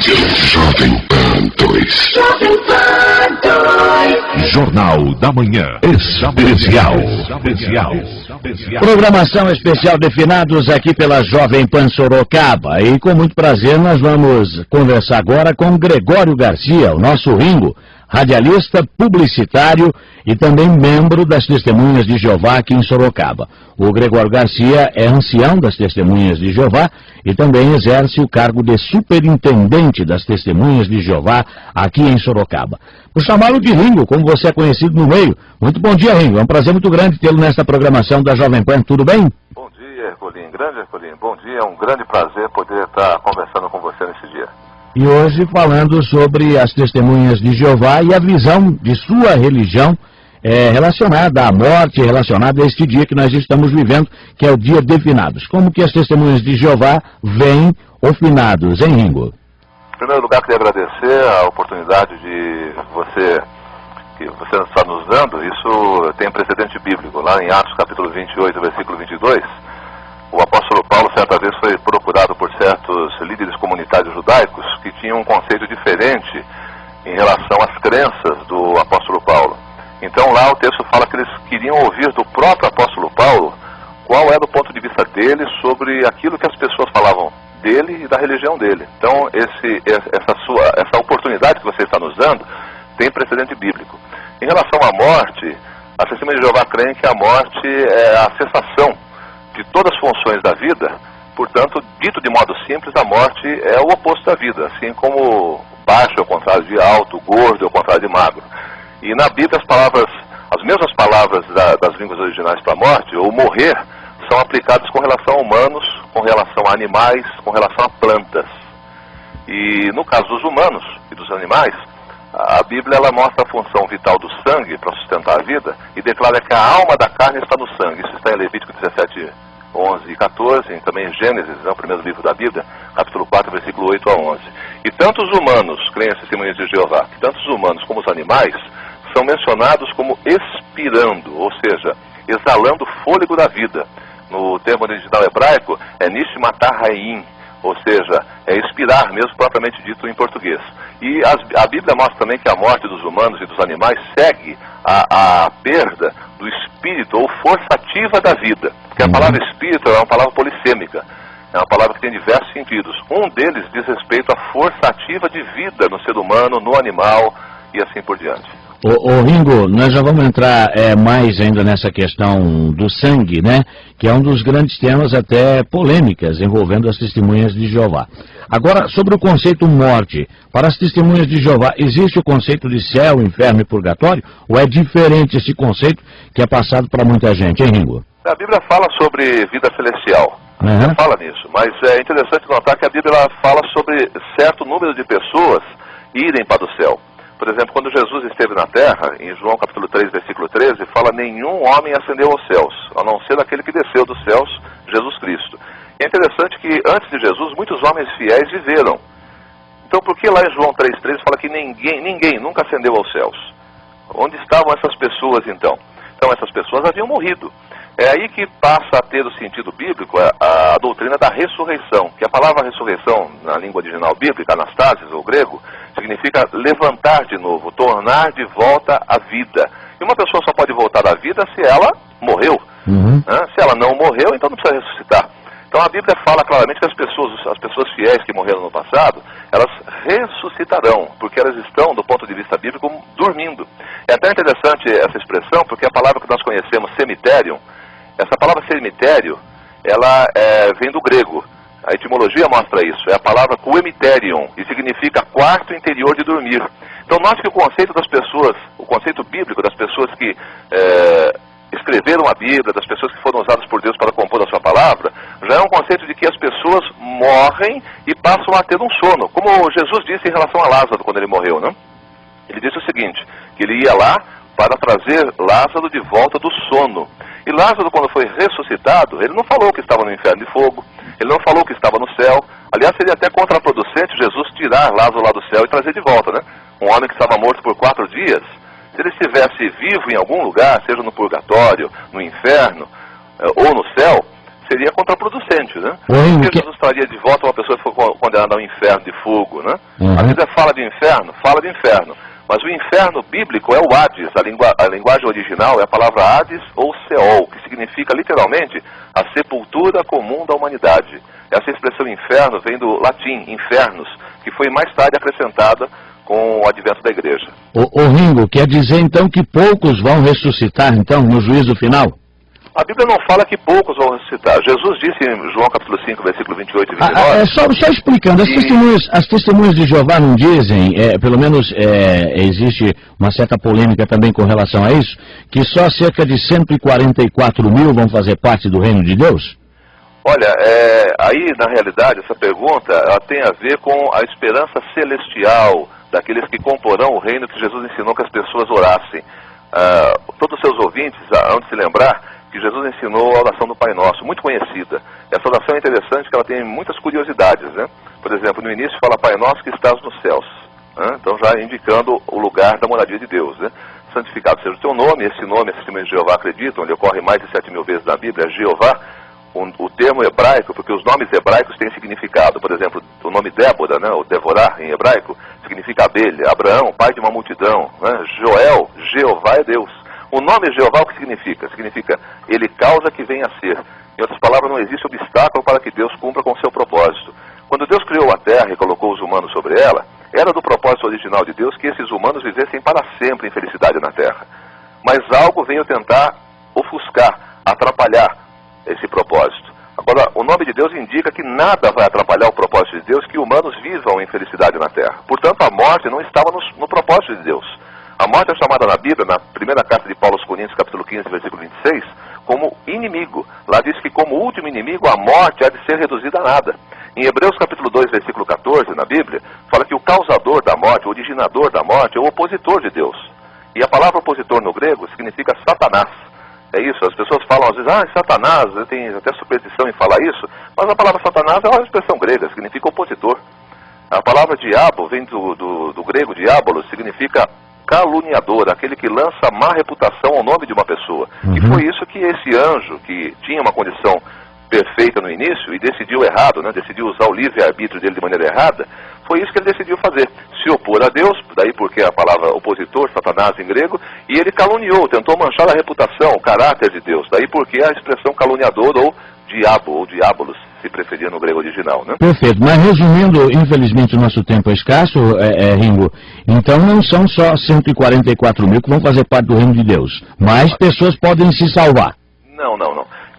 rádio Jovem Pan 2. Jovem Pan 2. Jornal da Manhã. Especial. Programação especial de finados aqui pela Jovem Pan Sorocaba. E com muito prazer nós vamos conversar agora com Gregório Garcia, o nosso Ringo, radialista, publicitário e também membro das Testemunhas de Jeová aqui em Sorocaba. O Gregório Garcia é ancião das Testemunhas de Jeová e também exerce o cargo de superintendente das Testemunhas de Jeová aqui em Sorocaba. Por chamá-lo de Ringo, como você é conhecido no meio. Muito bom dia, Ringo. É um prazer muito grande tê-lo nesta programação da Jovem Pan. Tudo bem? Bom dia, Herculino. Grande Herculino. Bom dia. É um grande prazer poder estar conversando com você nesse dia. E hoje falando sobre as Testemunhas de Jeová e a visão de sua religião relacionada à morte, relacionada a este dia que nós estamos vivendo, que é o dia de finados. Como que as Testemunhas de Jeová veem o finados, hein, Ringo? Em primeiro lugar, queria agradecer a oportunidade que você está nos dando. Isso tem precedente bíblico. Lá em Atos capítulo 28, versículo 22, o apóstolo Paulo certa vez foi procurado por certos líderes comunitários judaicos que tinham um conceito diferente em relação às crenças do apóstolo Paulo. Então lá o texto fala que eles queriam ouvir do próprio apóstolo Paulo qual era o ponto de vista dele sobre aquilo que as pessoas falavam dele e da religião dele. Então essa oportunidade que você está nos dando tem precedente bíblico. Em relação à morte, as Testemunhas de Jeová creem que a morte é a cessação de todas as funções da vida. Portanto, dito de modo simples, a morte é o oposto da vida, assim como baixo é o contrário de alto, gordo é o contrário de magro. E na Bíblia as mesmas palavras das línguas originais para a morte, ou morrer, são aplicadas com relação a humanos, com relação a animais, com relação a plantas. E no caso dos humanos e dos animais, a Bíblia ela mostra a função vital do sangue para sustentar a vida e declara que a alma da carne está no sangue. Isso está em Levítico 17, 11 e 14, e também em Gênesis, o primeiro livro da Bíblia, capítulo 4, versículo 8 a 11. E tanto os humanos, creem as Testemunhas de Jeová, que tanto os humanos como os animais são mencionados como expirando, ou seja, exalando o fôlego da vida. No termo original hebraico é nishmatah haim, ou seja, é expirar mesmo, propriamente dito em português. E a Bíblia mostra também que a morte dos humanos e dos animais segue a perda do espírito ou força ativa da vida. Porque a palavra espírito é uma palavra polissêmica, é uma palavra que tem diversos sentidos. Um deles diz respeito à força ativa de vida no ser humano, no animal e assim por diante. Ô Ringo, nós já vamos entrar mais ainda nessa questão do sangue, né? Que é um dos grandes temas até polêmicas envolvendo as Testemunhas de Jeová. Agora, sobre o conceito morte, para as Testemunhas de Jeová, existe o conceito de céu, inferno e purgatório? Ou é diferente esse conceito que é passado para muita gente, hein, Ringo? A Bíblia fala sobre vida celestial. Ela fala nisso, mas é interessante notar que a Bíblia fala sobre certo número de pessoas irem para o céu. Por exemplo, quando Jesus esteve na terra, em João capítulo 3, versículo 13, fala: nenhum homem ascendeu aos céus, a não ser aquele que desceu dos céus, Jesus Cristo. E é interessante que antes de Jesus, muitos homens fiéis viveram. Então por que lá em João 3,13 fala que ninguém nunca ascendeu aos céus? Onde estavam essas pessoas então? Então essas pessoas haviam morrido. É aí que passa a ter o sentido bíblico a doutrina da ressurreição, que a palavra ressurreição, na língua original bíblica, anastasis, ou grego, significa levantar de novo, tornar de volta a vida. E uma pessoa só pode voltar à vida se ela morreu. Se ela não morreu, então não precisa ressuscitar. Então a Bíblia fala claramente que as pessoas fiéis que morreram no passado, elas ressuscitarão, porque elas estão, do ponto de vista bíblico, dormindo. É até interessante essa expressão, porque a palavra que nós conhecemos, cemitério, essa palavra cemitério, ela vem do grego. A etimologia mostra isso. É a palavra coemiterion, e significa quarto interior de dormir. Então note que o conceito das pessoas, o conceito bíblico das pessoas que escreveram a Bíblia, das pessoas que foram usadas por Deus para compor a sua palavra, já é um conceito de que as pessoas morrem e passam a ter um sono. Como Jesus disse em relação a Lázaro quando ele morreu, né? Ele disse o seguinte, que ele ia lá para trazer Lázaro de volta do sono. E Lázaro, quando foi ressuscitado, ele não falou que estava no inferno de fogo, ele não falou que estava no céu. Aliás, seria até contraproducente Jesus tirar Lázaro lá do céu e trazer de volta, né? Um homem que estava morto por 4 dias, se ele estivesse vivo em algum lugar, seja no purgatório, no inferno ou no céu, seria contraproducente, né? Porque Jesus traria de volta uma pessoa que foi condenada ao inferno de fogo, né? Uhum. A Bíblia fala de inferno, mas o inferno bíblico é o Hades, a linguagem original é a palavra Hades ou Seol, que significa literalmente a sepultura comum da humanidade. Essa expressão inferno vem do latim, infernos, que foi mais tarde acrescentada com o advento da igreja. Ô Ringo, quer dizer então que poucos vão ressuscitar então no juízo final? A Bíblia não fala que poucos vão ressuscitar. Jesus disse em João capítulo 5, versículo 28 e 29... Só explicando, as testemunhas de Jeová não dizem, pelo menos existe uma certa polêmica também com relação a isso, que só cerca de 144 mil vão fazer parte do reino de Deus? Olha, aí na realidade essa pergunta ela tem a ver com a esperança celestial daqueles que comporão o reino que Jesus ensinou que as pessoas orassem. Todos os seus ouvintes hão de se lembrar que Jesus ensinou a oração do Pai Nosso, muito conhecida. Essa oração é interessante, que ela tem muitas curiosidades, né? Por exemplo, no início fala Pai Nosso que estás nos céus, né? Então já indicando o lugar da moradia de Deus, né? Santificado seja o teu nome, esse nome, as testemunhas de Jeová acreditam, ele ocorre mais de 7.000 vezes na Bíblia, Jeová, o termo hebraico, porque os nomes hebraicos têm significado. Por exemplo, o nome Débora, né, o Devorah em hebraico, significa abelha. Abraão, pai de uma multidão, né? Joel, Jeová é Deus. O nome Jeová o que significa? Significa, ele causa que venha a ser. Em outras palavras, não existe obstáculo para que Deus cumpra com o seu propósito. Quando Deus criou a terra e colocou os humanos sobre ela, era do propósito original de Deus que esses humanos vivessem para sempre em felicidade na terra. Mas algo veio tentar ofuscar, atrapalhar esse propósito. Agora, o nome de Deus indica que nada vai atrapalhar o propósito de Deus, que humanos vivam em felicidade na terra. Portanto, a morte não estava no propósito de Deus. A morte é chamada na Bíblia, na primeira carta de Paulo aos Coríntios, capítulo 15, versículo 26, como inimigo. Lá diz que como último inimigo a morte há de ser reduzida a nada. Em Hebreus capítulo 2, versículo 14, na Bíblia, fala que o causador da morte, o originador da morte, é o opositor de Deus. E a palavra opositor no grego significa Satanás. É isso, as pessoas falam às vezes, Satanás, tem até superstição em falar isso, mas a palavra Satanás é uma expressão grega, significa opositor. A palavra diabo vem do grego diabolos, significa caluniador, aquele que lança má reputação ao nome de uma pessoa. E foi isso que esse anjo, que tinha uma condição perfeita no início e decidiu errado, né? Decidiu usar o livre-arbítrio dele de maneira errada, foi isso que ele decidiu fazer, se opor a Deus, daí porque a palavra opositor, Satanás em grego, e ele caluniou, tentou manchar a reputação, o caráter de Deus, daí porque a expressão caluniador ou diabo, ou diabolos, se preferia no grego original, né? Perfeito, mas resumindo, infelizmente o nosso tempo é escasso, Ringo, então não são só 144 mil que vão fazer parte do reino de Deus, mas pessoas podem se salvar. Não.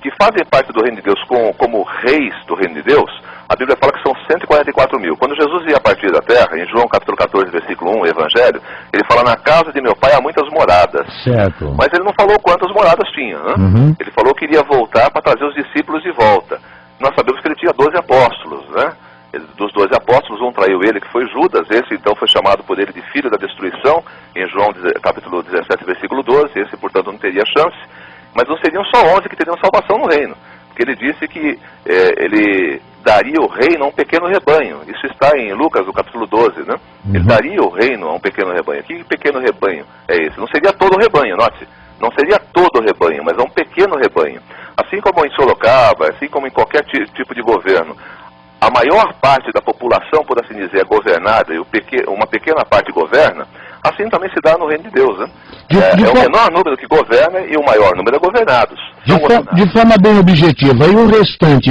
Que fazem parte do reino de Deus como reis do reino de Deus, a Bíblia fala que são 144 mil. Quando Jesus ia partir da terra, em João capítulo 14, versículo 1, Evangelho, ele fala, na casa de meu pai há muitas moradas. Certo. Mas ele não falou quantas moradas tinha, né? Ele falou que iria voltar para trazer os discípulos de volta. Nós sabemos que ele tinha 12 apóstolos, né? Dos 12 apóstolos, um traiu ele, que foi Judas. Esse então foi chamado por ele de filho da destruição, em João capítulo 17, versículo 12. Esse, portanto, não teria chance. Mas não seriam só 11 que teriam salvação no reino. Porque ele disse que ele daria o reino a um pequeno rebanho. Isso está em Lucas, no capítulo 12, né? Ele daria o reino a um pequeno rebanho. Que pequeno rebanho é esse? Não seria todo o rebanho, note. Não seria todo o rebanho, mas é um pequeno rebanho. Assim como em Sorocaba, assim como em qualquer tipo de governo, a maior parte da população, por assim dizer, é governada e uma pequena parte governa, assim também se dá no reino de Deus, né? É o menor número que governa e o maior número é governados. De forma bem objetiva, e o restante,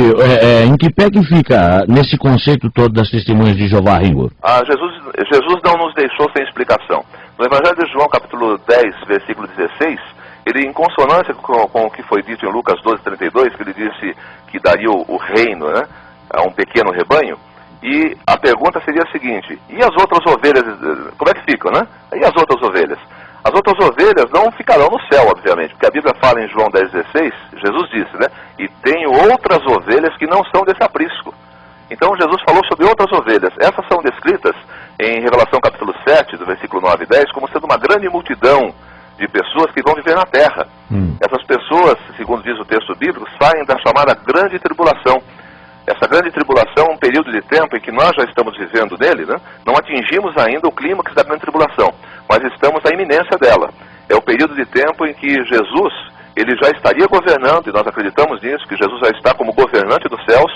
em que pé que fica nesse conceito todo das testemunhas de Jeová, Ringo? Jesus não nos deixou sem explicação. No Evangelho de João, capítulo 10, versículo 16, ele, em consonância com o que foi dito em Lucas 12, 32, que ele disse que daria o reino, né, a um pequeno rebanho, e a pergunta seria a seguinte, e as outras ovelhas, como é que ficam, né? E as outras ovelhas? As outras ovelhas não ficarão no céu, obviamente, porque a Bíblia fala em João 10, 16, Jesus disse, né? E tenho outras ovelhas que não são desse aprisco. Então Jesus falou sobre outras ovelhas. Essas são descritas em Revelação capítulo 7, do versículo 9 e 10, como sendo uma grande multidão de pessoas que vão viver na terra. Essas pessoas, segundo diz o texto bíblico, saem da chamada grande tribulação. Essa grande tribulação é um período de tempo em que nós já estamos vivendo nele, né? Não atingimos ainda o clímax da grande tribulação, mas estamos na iminência dela. É o período de tempo em que Jesus ele já estaria governando, e nós acreditamos nisso, que Jesus já está como governante dos céus.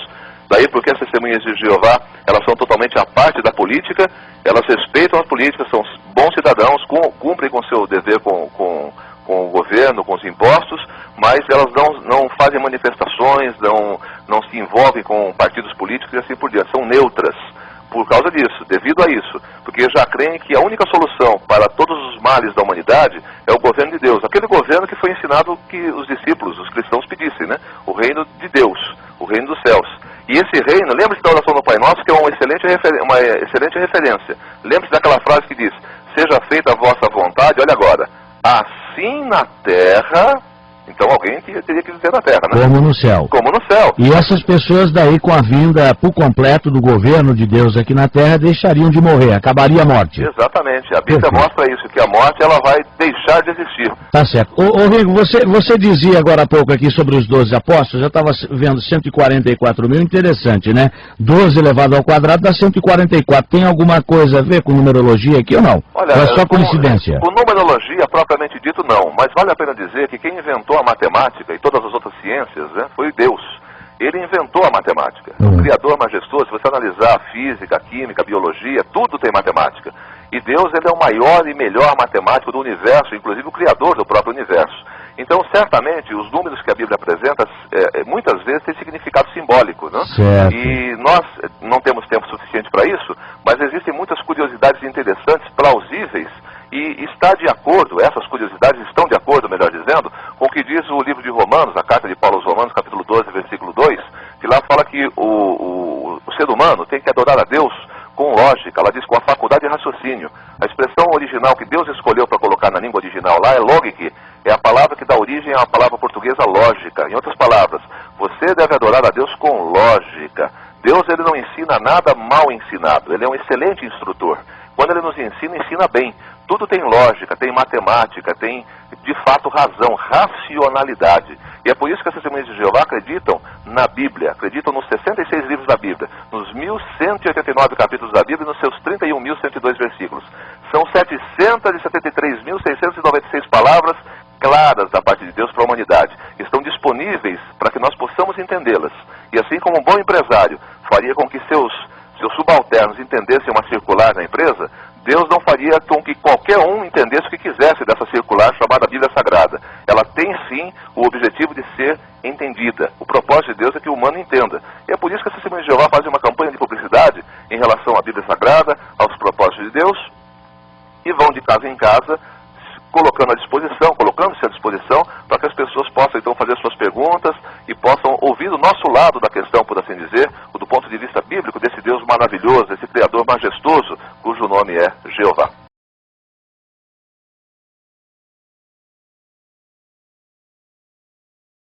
Daí porque as testemunhas de Jeová, elas são totalmente à parte da política, elas respeitam a política, são bons cidadãos, cumprem com seu dever com o governo, com os impostos, mas elas não fazem manifestações, não se envolvem com partidos políticos e assim por diante, são neutras. Por causa disso, devido a isso, porque já creem que a única solução para todos os males da humanidade é o governo de Deus, aquele governo que foi ensinado que os discípulos, os cristãos pedissem, né? O reino de Deus, o reino dos céus. E esse reino, lembre-se da oração do Pai Nosso, que é uma excelente referência. Lembre-se daquela frase que diz, seja feita a vossa vontade, olha agora, assim na terra... Então alguém teria que viver na terra, né? Como no céu. Como no céu. E essas pessoas daí, com a vinda por completo do governo de Deus aqui na terra, deixariam de morrer, acabaria a morte. Exatamente. A Bíblia mostra isso, que a morte ela vai deixar de existir. Tá certo. Ô Rigo, você dizia agora há pouco aqui sobre os 12 apóstolos, eu estava vendo 144 mil, interessante, né? 12 elevado ao quadrado dá 144. Tem alguma coisa a ver com numerologia aqui ou não? Olha, é só coincidência? Com numerologia, propriamente dito, não. Mas vale a pena dizer que quem inventou a matemática e todas as outras ciências, né, foi Deus. Ele inventou a matemática. O Criador majestoso, se você analisar a física, a química, a biologia, tudo tem matemática. E Deus, ele é o maior e melhor matemático do universo, inclusive o Criador do próprio universo. Então, certamente, os números que a Bíblia apresenta, muitas vezes, têm significado simbólico, né? Certo. E nós não temos tempo suficiente para isso, mas existem muitas curiosidades interessantes, plausíveis, e está de acordo, essas curiosidades estão de acordo, melhor dizendo, com o que diz o livro de Romanos, a carta de Paulo aos Romanos, capítulo 12, versículo 2, que lá fala que o ser humano tem que adorar a Deus com lógica, ela diz com a faculdade de raciocínio. A expressão original que Deus escolheu para colocar na língua original lá é lógica, é a palavra que dá origem à palavra portuguesa lógica. Em outras palavras, você deve adorar a Deus com lógica. Deus, ele não ensina nada mal ensinado, ele é um excelente instrutor. Quando ele nos ensina, ensina bem. Tudo tem lógica, tem matemática, tem de fato razão, racionalidade. E é por isso que as testemunhas de Jeová acreditam na Bíblia, acreditam nos 66 livros da Bíblia, nos 1189 capítulos da Bíblia e nos seus 31.102 versículos. São 773.696 palavras claras da parte de Deus para a humanidade. Estão disponíveis para que nós possamos entendê-las. E assim como um bom empresário faria com que seus subalternos entendessem uma circular na empresa, Deus não faria com que qualquer um entendesse o que quisesse dessa circular chamada Bíblia Sagrada. Ela tem sim o objetivo de ser entendida. O propósito de Deus é que o humano entenda. E é por isso que as testemunhas de Jeová fazem uma campanha de publicidade em relação à Bíblia Sagrada, aos propósitos de Deus, e vão de casa em casa, colocando-se à disposição para que as pessoas possam então fazer suas perguntas e possam ouvir o nosso lado da questão, por assim dizer, do ponto de vista bíblico desse Deus maravilhoso, esse Criador majestoso, cujo nome é Jeová.